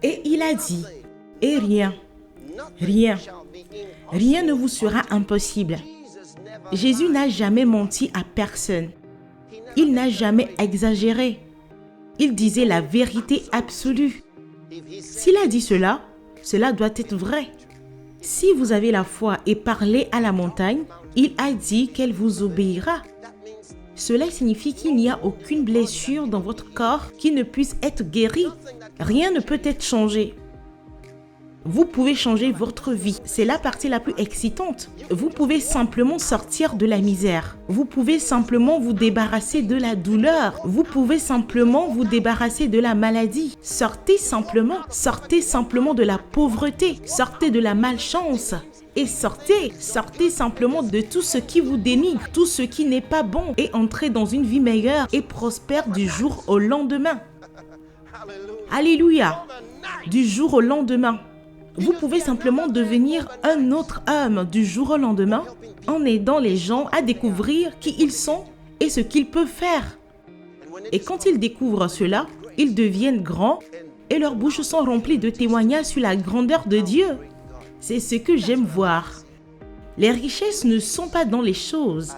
Et il a dit, et rien ne vous sera impossible. Jésus n'a jamais menti à personne. Il n'a jamais exagéré. Il disait la vérité absolue. S'il a dit cela, cela doit être vrai. Si vous avez la foi et parlez à la montagne, il a dit qu'elle vous obéira. Cela signifie qu'il n'y a aucune blessure dans votre corps qui ne puisse être guérie. Rien ne peut être changé. Vous pouvez changer votre vie. C'est la partie la plus excitante. Vous pouvez simplement sortir de la misère. Vous pouvez simplement vous débarrasser de la douleur. Vous pouvez simplement vous débarrasser de la maladie. Sortez simplement de la pauvreté. Sortez de la malchance. Et sortez simplement de tout ce qui vous dénigre, tout ce qui n'est pas bon et entrez dans une vie meilleure et prospère du jour au lendemain. Alléluia! Du jour au lendemain. Vous pouvez simplement devenir un autre homme du jour au lendemain en aidant les gens à découvrir qui ils sont et ce qu'ils peuvent faire. Et quand ils découvrent cela, ils deviennent grands et leurs bouches sont remplies de témoignages sur la grandeur de Dieu. C'est ce que j'aime voir. Les richesses ne sont pas dans les choses.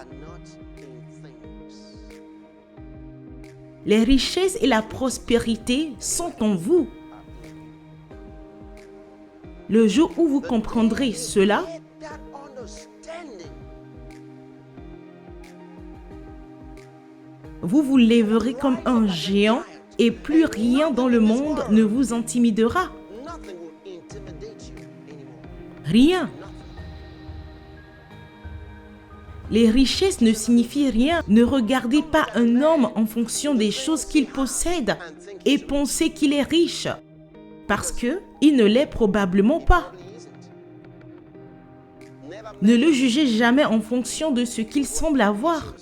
Les richesses et la prospérité sont en vous. Le jour où vous comprendrez cela, vous vous lèverez comme un géant et plus rien dans le monde ne vous intimidera. Rien. Les richesses ne signifient rien. Ne regardez pas un homme en fonction des choses qu'il possède et pensez qu'il est riche, parce qu'il ne l'est probablement pas. Ne le jugez jamais en fonction de ce qu'il semble avoir.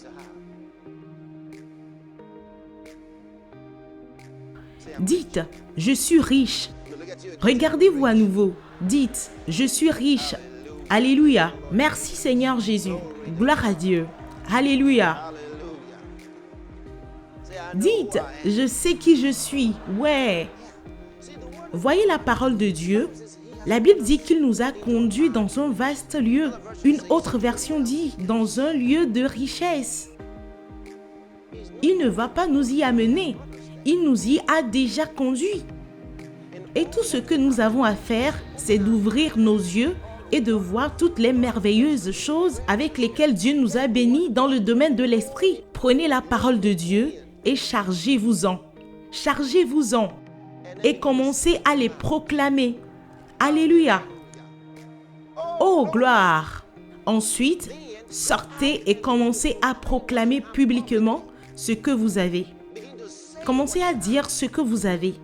Dites, je suis riche. Regardez-vous à nouveau. Dites, je suis riche. Alléluia. Merci Seigneur Jésus. Gloire à Dieu. Alléluia. Dites, je sais qui je suis. Ouais. Voyez la parole de Dieu. La Bible dit qu'il nous a conduits dans un vaste lieu. Une autre version dit, dans un lieu de richesse. Il ne va pas nous y amener. Il nous y a déjà conduits. Et tout ce que nous avons à faire, c'est d'ouvrir nos yeux et de voir toutes les merveilleuses choses avec lesquelles Dieu nous a bénis dans le domaine de l'esprit. Prenez la parole de Dieu et chargez-vous-en. Chargez-vous-en et commencez à les proclamer. Alléluia. Oh, gloire. Ensuite, sortez et commencez à proclamer publiquement ce que vous avez. Commencez à dire ce que vous avez.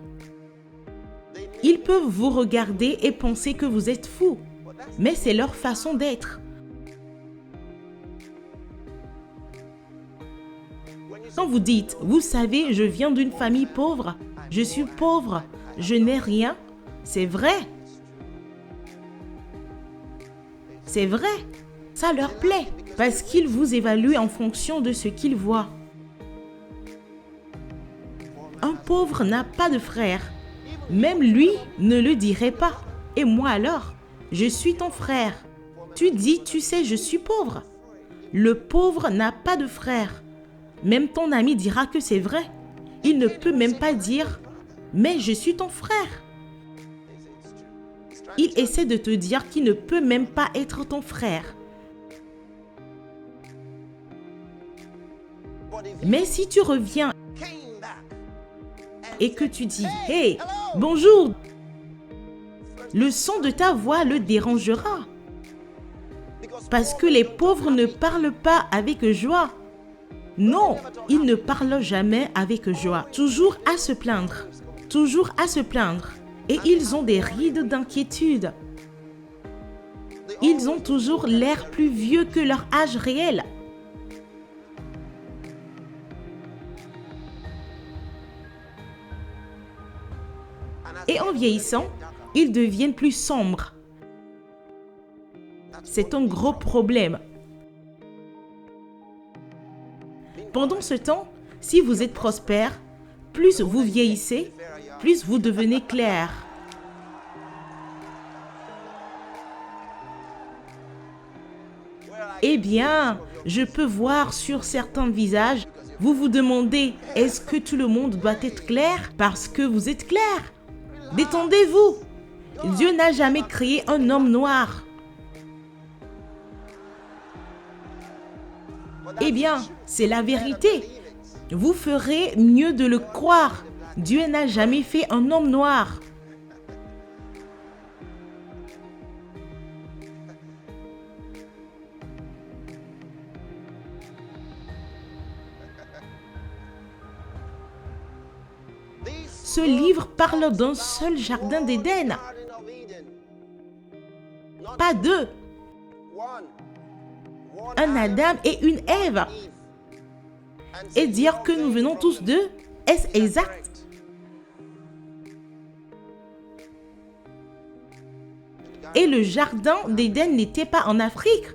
Ils peuvent vous regarder et penser que vous êtes fou, mais c'est leur façon d'être. Quand vous dites, vous savez, je viens d'une famille pauvre, je suis pauvre, je n'ai rien, c'est vrai. C'est vrai, ça leur plaît, parce qu'ils vous évaluent en fonction de ce qu'ils voient. Un pauvre n'a pas de frère. Même lui ne le dirait pas. Et moi alors, je suis ton frère. Tu dis, tu sais, je suis pauvre. Le pauvre n'a pas de frère. Même ton ami dira que c'est vrai. Il ne peut même pas dire, mais je suis ton frère. Il essaie de te dire qu'il ne peut même pas être ton frère. Mais si tu reviens et que tu dis « Hey, bonjour !» le son de ta voix le dérangera. Parce que les pauvres ne parlent pas avec joie. Non, ils ne parlent jamais avec joie. Toujours à se plaindre. Toujours à se plaindre. Et ils ont des rides d'inquiétude. Ils ont toujours l'air plus vieux que leur âge réel. Et en vieillissant, ils deviennent plus sombres. C'est un gros problème. Pendant ce temps, si vous êtes prospère, plus vous vieillissez, plus vous devenez clair. Eh bien, je peux voir sur certains visages, vous vous demandez, est-ce que tout le monde doit être clair parce que vous êtes clair? Détendez-vous. Dieu n'a jamais créé un homme noir. Eh bien, c'est la vérité. Vous ferez mieux de le croire. Dieu n'a jamais fait un homme noir. Ce livre parle d'un seul jardin d'Éden, pas deux. Un Adam et une Ève. Et dire que nous venons tous d'eux, est-ce exact? Et le jardin d'Éden n'était pas en Afrique.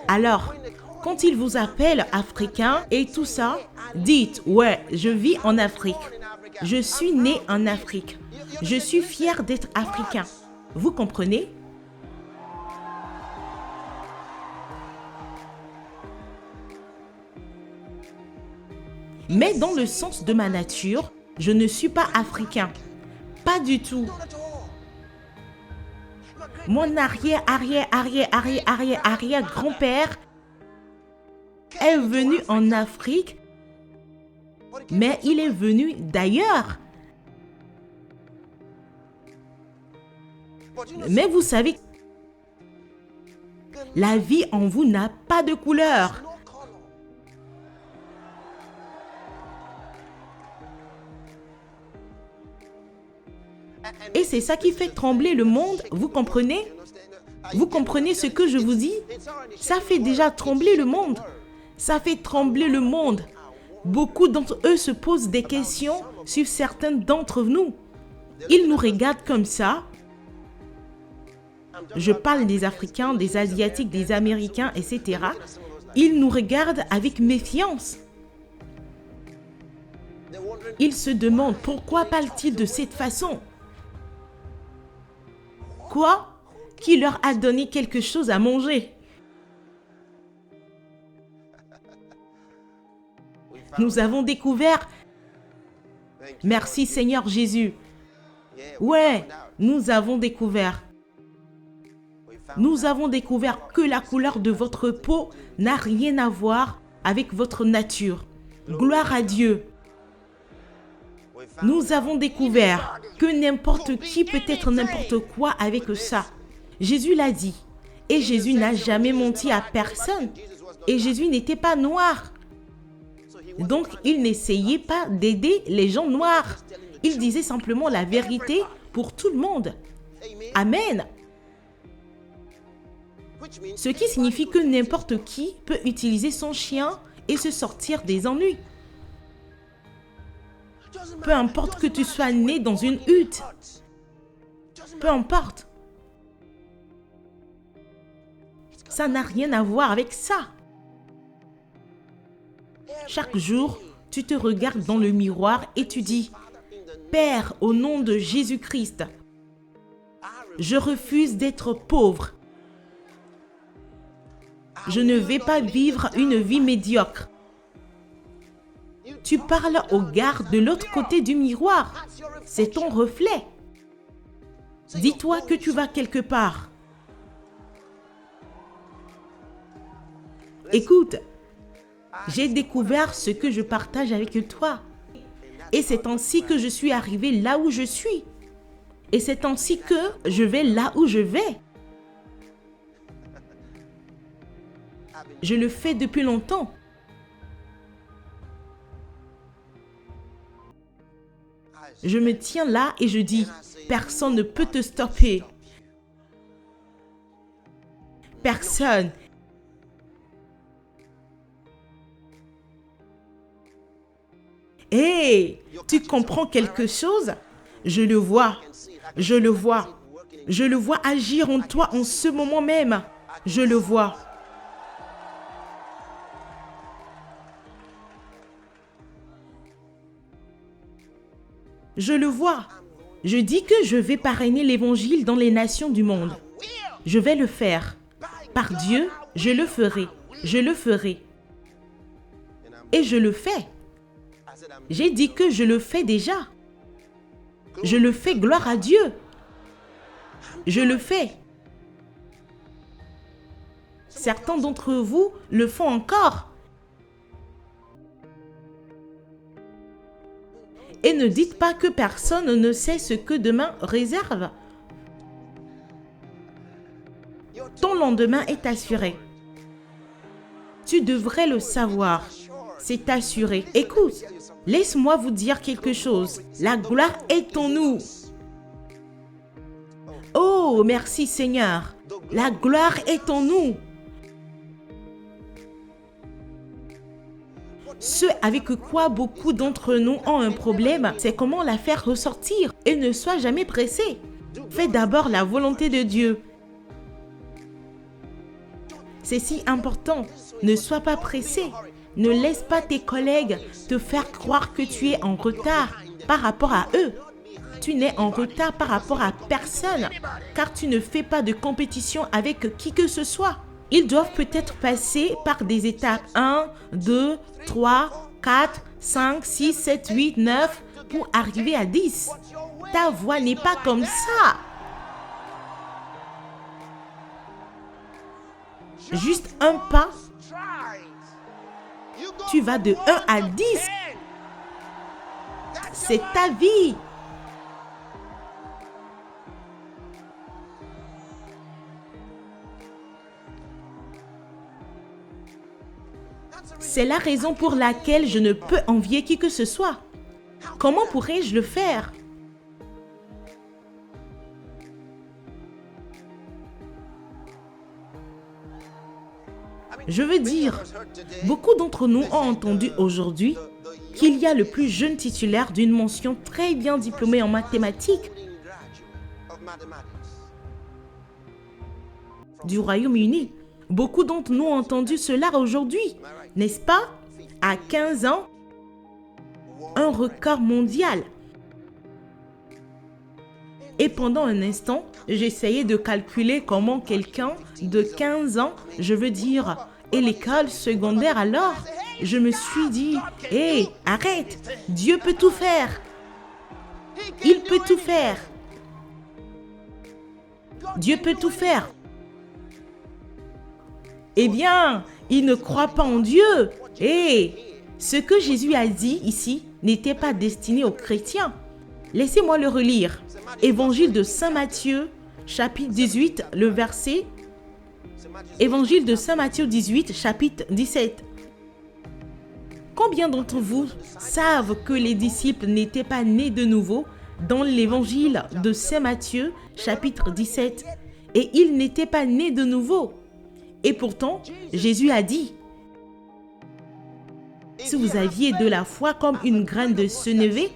Alors, quand il vous appelle africain et tout ça, dites, ouais, je vis en Afrique. Je suis né en Afrique. Je suis fier d'être africain. Vous comprenez? Mais dans le sens de ma nature, je ne suis pas africain. Pas du tout. Mon arrière-grand-père est venu en Afrique, mais il est venu d'ailleurs. Mais vous savez, la vie en vous n'a pas de couleur. Et c'est ça qui fait trembler le monde, vous comprenez? Vous comprenez ce que je vous dis? Ça fait déjà trembler le monde. Ça fait trembler le monde. Beaucoup d'entre eux se posent des questions sur certains d'entre nous. Ils nous regardent comme ça. Je parle des Africains, des Asiatiques, des Américains, etc. Ils nous regardent avec méfiance. Ils se demandent pourquoi parle-t-il de cette façon? Quoi? Qui leur a donné quelque chose à manger? Nous avons découvert. Merci Seigneur Jésus. Ouais, nous avons découvert. Nous avons découvert que la couleur de votre peau n'a rien à voir avec votre nature. Gloire à Dieu. Nous avons découvert que n'importe qui peut être n'importe quoi avec ça. Jésus l'a dit. Et Jésus n'a jamais menti à personne. Et Jésus n'était pas noir. Donc, il n'essayait pas d'aider les gens noirs. Il disait simplement la vérité pour tout le monde. Amen. Ce qui signifie que n'importe qui peut utiliser son chien et se sortir des ennuis. Peu importe que tu sois né dans une hutte. Peu importe. Ça n'a rien à voir avec ça. Chaque jour, tu te regardes dans le miroir et tu dis, Père, au nom de Jésus-Christ, je refuse d'être pauvre. Je ne vais pas vivre une vie médiocre. Tu parles au gars de l'autre côté du miroir. C'est ton reflet. Dis-toi que tu vas quelque part. Écoute, j'ai découvert ce que je partage avec toi. Et c'est ainsi que je suis arrivé là où je suis. Et c'est ainsi que je vais là où je vais. Je le fais depuis longtemps. Je me tiens là et je dis, personne ne peut te stopper. Personne. Hé, tu comprends quelque chose? Je le vois. Je le vois. Je le vois agir en toi en ce moment même. Je le vois. Je le vois. Je dis que je vais parrainer l'évangile dans les nations du monde. Je vais le faire. Par Dieu, je le ferai. Je le ferai. Et je le fais. J'ai dit que je le fais déjà. Je le fais, gloire à Dieu. Je le fais. Certains d'entre vous le font encore. Et ne dites pas que personne ne sait ce que demain réserve. Ton lendemain est assuré. Tu devrais le savoir. C'est assuré. Écoute, laisse-moi vous dire quelque chose. La gloire est en nous. Oh, merci Seigneur. La gloire est en nous. Ce avec quoi beaucoup d'entre nous ont un problème, c'est comment la faire ressortir. Et ne sois jamais pressé. Fais d'abord la volonté de Dieu. C'est si important. Ne sois pas pressé. Ne laisse pas tes collègues te faire croire que tu es en retard par rapport à eux. Tu n'es en retard par rapport à personne, car tu ne fais pas de compétition avec qui que ce soit. Ils doivent peut-être passer par des étapes 1, 2, 3, 4, 5, 6, 7, 8, 9 pour arriver à 10. Ta voix n'est pas comme ça. Juste un pas, tu vas de 1 à 10. C'est ta vie. C'est la raison pour laquelle je ne peux envier qui que ce soit. Comment pourrais-je le faire? Je veux dire, beaucoup d'entre nous ont entendu aujourd'hui qu'il y a le plus jeune titulaire d'une mention très bien diplômé en mathématiques du Royaume-Uni. Beaucoup d'entre nous ont entendu cela aujourd'hui, n'est-ce pas? À 15 ans, un record mondial. Et pendant un instant, j'essayais de calculer comment quelqu'un de 15 ans, je veux dire, et l'école secondaire alors, je me suis dit, hé, arrête, Dieu peut tout faire. Il peut tout faire. Dieu peut tout faire. Eh bien, il ne croit pas en Dieu. Et ce que Jésus a dit ici n'était pas destiné aux chrétiens. Laissez-moi le relire. Évangile de Saint Matthieu, chapitre 18, le verset. Évangile de Saint Matthieu 18, chapitre 17. Combien d'entre vous savent que les disciples n'étaient pas nés de nouveau dans l'évangile de Saint Matthieu, chapitre 17? Et ils n'étaient pas nés de nouveau. Et pourtant, Jésus a dit, si vous aviez de la foi comme une graine de sénévé,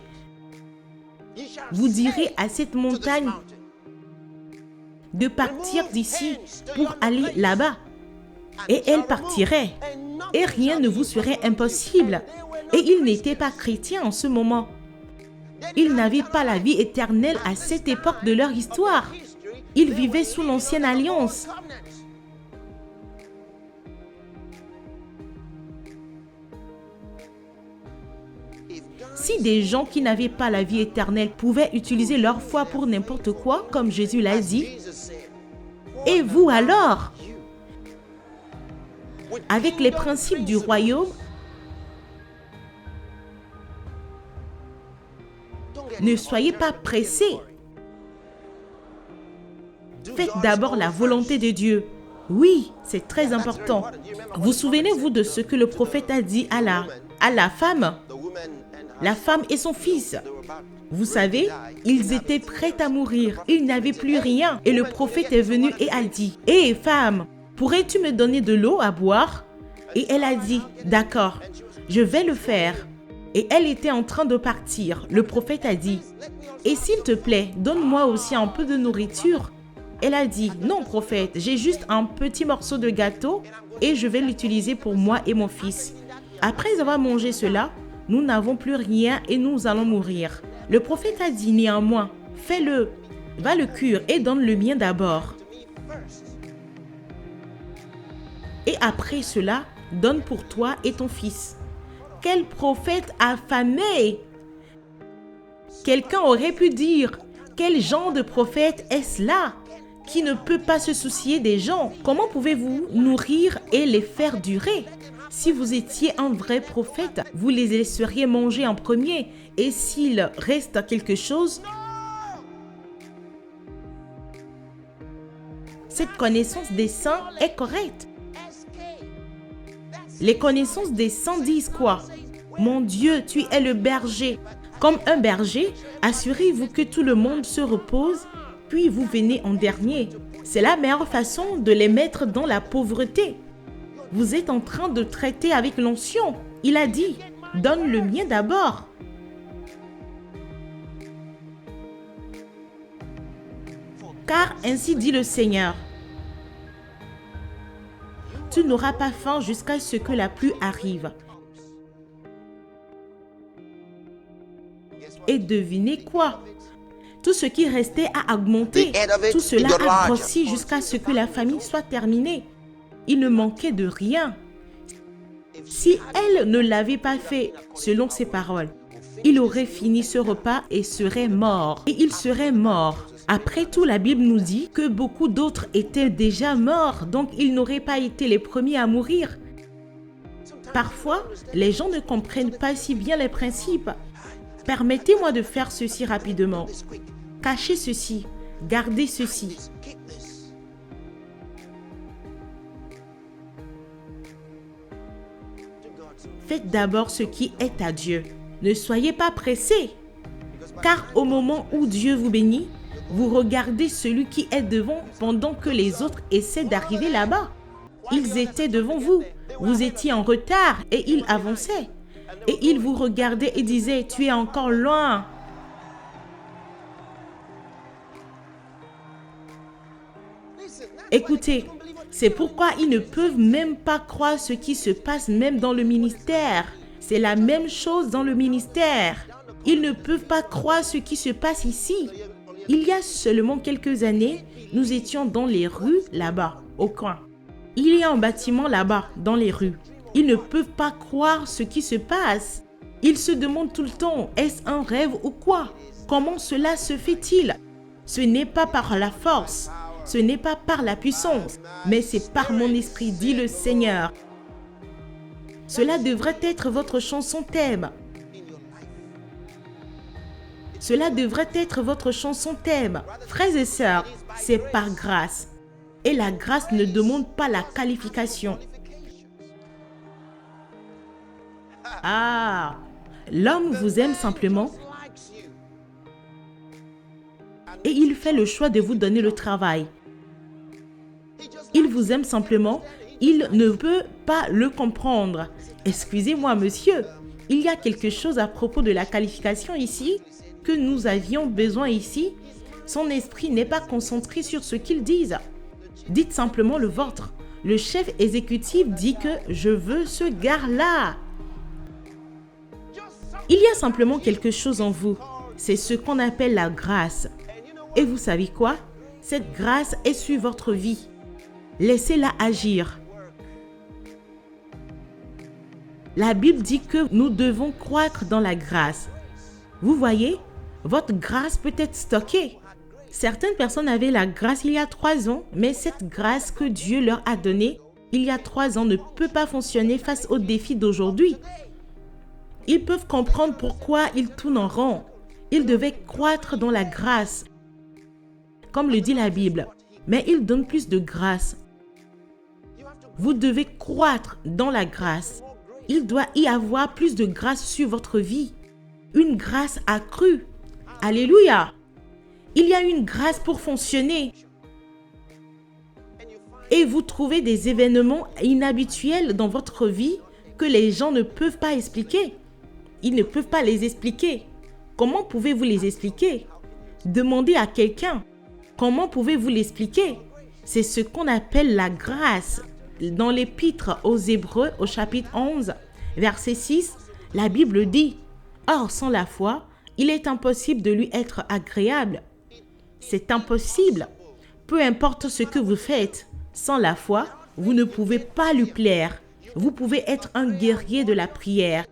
vous direz à cette montagne de partir d'ici pour aller là-bas. Et elle partirait. Et rien ne vous serait impossible. Et ils n'étaient pas chrétiens en ce moment. Ils n'avaient pas la vie éternelle à cette époque de leur histoire. Ils vivaient sous l'ancienne alliance. Si des gens qui n'avaient pas la vie éternelle pouvaient utiliser leur foi pour n'importe quoi, comme Jésus l'a dit, et vous alors? Avec les principes du royaume, ne soyez pas pressés. Faites d'abord la volonté de Dieu. Oui, c'est très important. Vous souvenez-vous de ce que le prophète a dit à la femme? La femme et son fils. Vous savez, ils étaient prêts à mourir. Ils n'avaient plus rien. Et le prophète est venu et a dit, « Hé, femme, pourrais-tu me donner de l'eau à boire ?» Et elle a dit, « D'accord, je vais le faire. » Et elle était en train de partir. Le prophète a dit, « Et s'il te plaît, donne-moi aussi un peu de nourriture. » Elle a dit, « Non, prophète, j'ai juste un petit morceau de gâteau et je vais l'utiliser pour moi et mon fils. » Après avoir mangé cela, nous n'avons plus rien et nous allons mourir. Le prophète a dit néanmoins, Fais-le. Va le cure et donne le mien d'abord. Et après cela, donne pour toi et ton fils. Quel prophète affamé! Quelqu'un aurait pu dire, quel genre de prophète est-ce là qui ne peut pas se soucier des gens? Comment pouvez-vous nourrir et les faire durer? Si vous étiez un vrai prophète, vous les laisseriez manger en premier. Et s'il reste quelque chose, cette connaissance des saints est correcte. Les connaissances des saints disent quoi? Mon Dieu, tu es le berger. Comme un berger, assurez-vous que tout le monde se repose, puis vous venez en dernier. C'est la meilleure façon de les mettre dans la pauvreté. Vous êtes en train de traiter avec l'onction. Il a dit, donne le mien d'abord. Car ainsi dit le Seigneur, tu n'auras pas faim jusqu'à ce que la pluie arrive. Et devinez quoi? Tout ce qui restait a augmenté. Tout cela a grossi jusqu'à ce que la famine soit terminée. Il ne manquait de rien. Si elle ne l'avait pas fait selon ses paroles, il aurait fini ce repas et serait mort. Et il serait mort. Après tout, la Bible nous dit que beaucoup d'autres étaient déjà morts, donc ils n'auraient pas été les premiers à mourir. Parfois, les gens ne comprennent pas si bien les principes. Permettez-moi de faire ceci rapidement. Cachez ceci, gardez ceci. Faites d'abord ce qui est à Dieu. Ne soyez pas pressés, car au moment où Dieu vous bénit, vous regardez celui qui est devant pendant que les autres essaient d'arriver là-bas. Ils étaient devant vous, vous étiez en retard et ils avançaient. Et ils vous regardaient et disaient, tu es encore loin. Écoutez, c'est pourquoi ils ne peuvent même pas croire ce qui se passe même dans le ministère. C'est la même chose dans le ministère. Ils ne peuvent pas croire ce qui se passe ici. Il y a seulement quelques années, nous étions dans les rues là-bas, au coin. Il y a un bâtiment là-bas, dans les rues. Ils ne peuvent pas croire ce qui se passe. Ils se demandent tout le temps, est-ce un rêve ou quoi? Comment cela se fait-il? Ce n'est pas par la force, ce n'est pas par la puissance, mais c'est par mon esprit, dit le Seigneur. Cela devrait être votre chanson thème. Cela devrait être votre chanson thème. Frères et sœurs, c'est par grâce. Et la grâce ne demande pas la qualification. Ah, l'homme vous aime simplement et il fait le choix de vous donner le travail. Il vous aime simplement, il ne peut pas le comprendre. Excusez-moi, monsieur, il y a quelque chose à propos de la qualification ici que nous avions besoin ici. Son esprit n'est pas concentré sur ce qu'ils disent. Dites simplement le vôtre. Le chef exécutif dit que je veux ce gars-là. Il y a simplement quelque chose en vous. C'est ce qu'on appelle la grâce. Et vous savez quoi? Cette grâce est sur votre vie. Laissez-la agir. La Bible dit que nous devons croître dans la grâce. Vous voyez, votre grâce peut être stockée. Certaines personnes avaient la grâce il y a 3 ans, mais cette grâce que Dieu leur a donnée il y a 3 ans ne peut pas fonctionner face aux défis d'aujourd'hui. Ils peuvent comprendre pourquoi ils tournent en rond. Ils devaient croître dans la grâce, comme le dit la Bible. Mais il donne plus de grâce. Vous devez croître dans la grâce. Il doit y avoir plus de grâce sur votre vie. Une grâce accrue. Alléluia. Il y a une grâce pour fonctionner. Et vous trouvez des événements inhabituels dans votre vie que les gens ne peuvent pas expliquer. Ils ne peuvent pas les expliquer. Comment pouvez-vous les expliquer? Demandez à quelqu'un. Comment pouvez-vous l'expliquer? C'est ce qu'on appelle la grâce. Dans l'épître aux Hébreux, au chapitre 11, verset 6, la Bible dit « Or, sans la foi, Il est impossible de lui être agréable. C'est impossible. Peu importe ce que vous faites, sans la foi, vous ne pouvez pas lui plaire. Vous pouvez être un guerrier de la prière.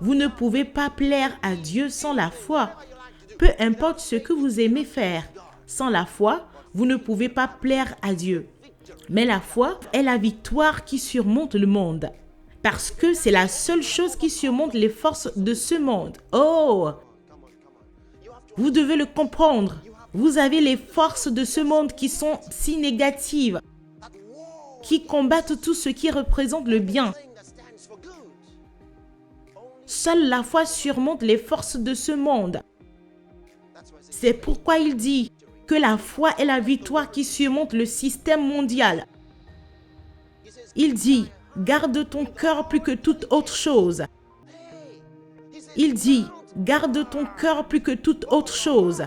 Vous ne pouvez pas plaire à Dieu sans la foi. Peu importe ce que vous aimez faire, sans la foi, vous ne pouvez pas plaire à Dieu. Mais la foi est la victoire qui surmonte le monde. Parce que c'est la seule chose qui surmonte les forces de ce monde. Oh! Vous devez le comprendre. Vous avez les forces de ce monde qui sont si négatives, qui combattent tout ce qui représente le bien. Seule la foi surmonte les forces de ce monde. C'est pourquoi il dit que la foi est la victoire qui surmonte le système mondial. Il dit, garde ton cœur plus que toute autre chose. Il dit, garde ton cœur plus que toute autre chose.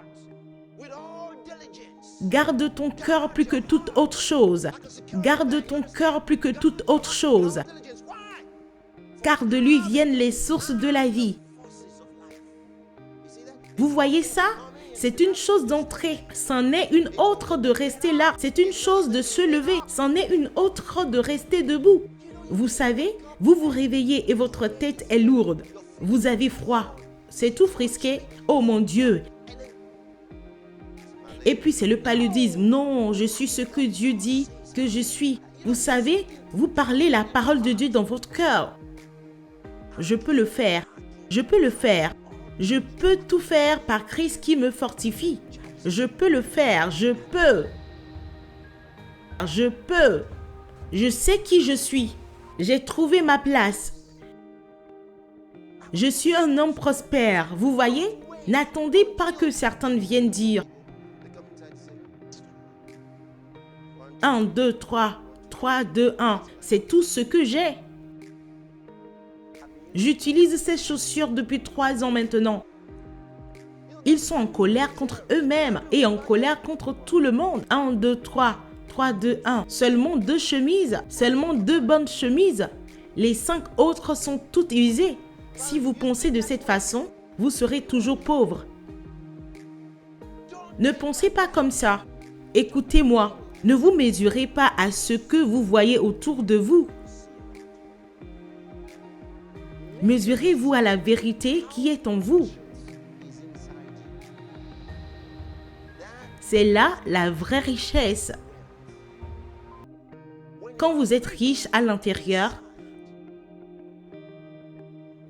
Garde ton cœur plus que toute autre chose. Garde ton cœur plus que toute autre chose. Car de lui viennent les sources de la vie. Vous voyez ça? C'est une chose d'entrer, c'en est une autre de rester là. C'est une chose de se lever, c'en est une autre de rester debout. Vous savez, vous vous réveillez et votre tête est lourde. Vous avez froid, c'est tout frisqué. Oh mon Dieu! Et puis c'est le paludisme. Non, je suis ce que Dieu dit que je suis. Vous savez, vous parlez la parole de Dieu dans votre cœur. Je peux le faire. Je peux le faire. Je peux tout faire par Christ qui me fortifie. Je peux le faire. Je peux. Je peux. Je sais qui je suis. J'ai trouvé ma place. Je suis un homme prospère. Vous voyez? N'attendez pas que certains viennent dire 1, 2, 3, 3, 2, 1. C'est tout ce que j'ai. J'utilise ces chaussures depuis 3 ans maintenant. Ils sont en colère contre eux-mêmes et en colère contre tout le monde. 1, 2, 3, 3, 2, 1. Seulement 2 chemises, seulement 2 bonnes chemises. Les 5 autres sont toutes usées. Si vous pensez de cette façon, vous serez toujours pauvre. Ne pensez pas comme ça. Écoutez-moi. Ne vous mesurez pas à ce que vous voyez autour de vous. Mesurez-vous à la vérité qui est en vous. C'est là la vraie richesse. Quand vous êtes riche à l'intérieur,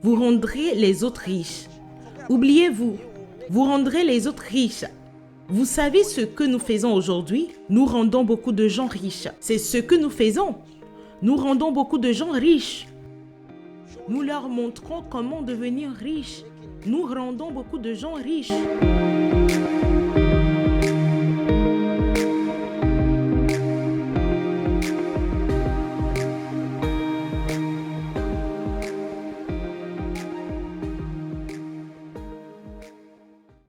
vous rendrez les autres riches. Oubliez-vous, vous rendrez les autres riches. Vous savez ce que nous faisons aujourd'hui? Nous rendons beaucoup de gens riches. C'est ce que nous faisons. Nous rendons beaucoup de gens riches. Nous leur montrons comment devenir riches. Nous rendons beaucoup de gens riches.